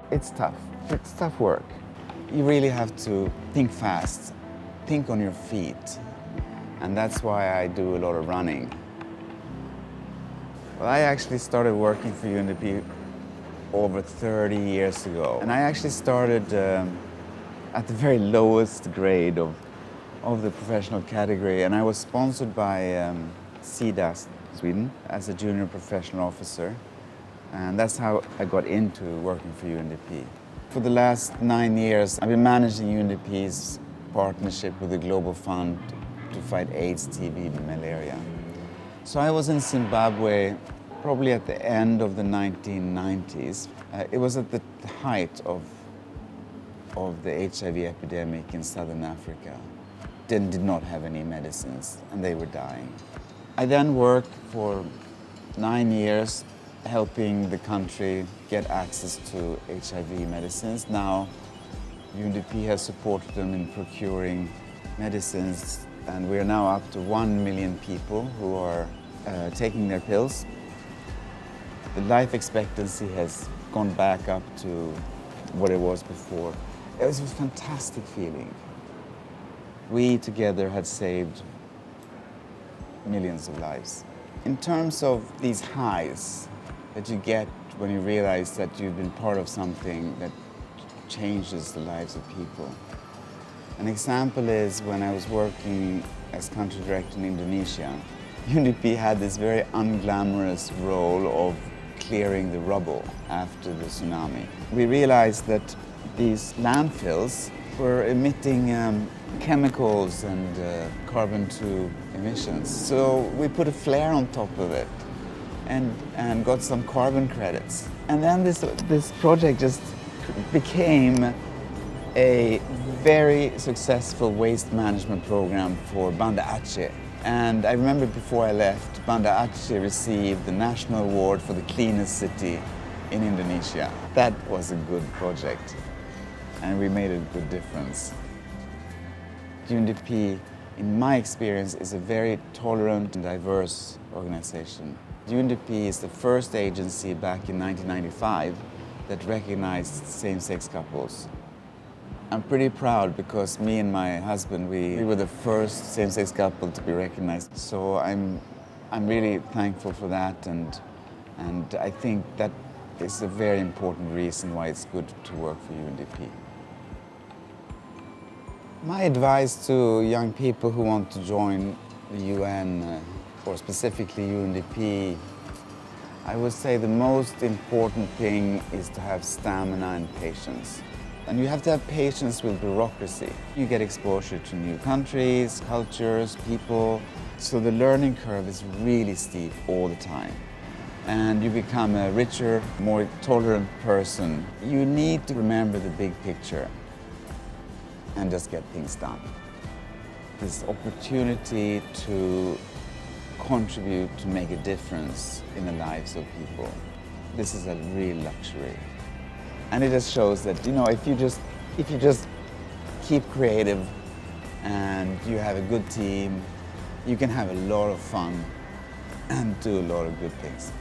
It's tough. It's tough work. You really have to think fast, think on your feet. And that's why I do a lot of running. Well, I actually started working for UNDP over 30 years ago. And I actually started at the very lowest grade of the professional category. And I was sponsored by SIDA, Sweden, as a junior professional officer. And that's how I got into working for UNDP. For the last 9 years, I've been managing UNDP's partnership with the Global Fund to fight AIDS, TB, and malaria. So I was in Zimbabwe probably at the end of the 1990s. It was at the height of the HIV epidemic in southern Africa. They did not have any medicines, and they were dying. I then worked for 9 years helping the country get access to HIV medicines. Now, UNDP has supported them in procuring medicines, and we are now up to 1 million people who are taking their pills. The life expectancy has gone back up to what it was before. It was a fantastic feeling. We together had saved millions of lives. In terms of these highs that you get when you realize that you've been part of something that changes the lives of people. An example is when I was working as country director in Indonesia. UNDP had this very unglamorous role of clearing the rubble after the tsunami. We realized that these landfills were emitting chemicals and carbon-2 emissions. So we put a flare on top of it and got some carbon credits. And then this project just became a very successful waste management program for Banda Aceh. And I remember before I left, Banda Aceh received the National Award for the cleanest city in Indonesia. That was a good project, and we made a good difference. UNDP, in my experience, is a very tolerant and diverse organization. UNDP is the first agency back in 1995 that recognized same-sex couples. I'm pretty proud because me and my husband, we were the first same-sex couple to be recognized. So I'm really thankful for that, and I think that is a very important reason why it's good to work for UNDP. My advice to young people who want to join the UN, or specifically UNDP, I would say the most important thing is to have stamina and patience. And you have to have patience with bureaucracy. You get exposure to new countries, cultures, people. So the learning curve is really steep all the time. And you become a richer, more tolerant person. You need to remember the big picture and just get things done. This opportunity to contribute, to make a difference in the lives of people. This is a real luxury. And it just shows that, if you just keep creative and you have a good team, you can have a lot of fun and do a lot of good things.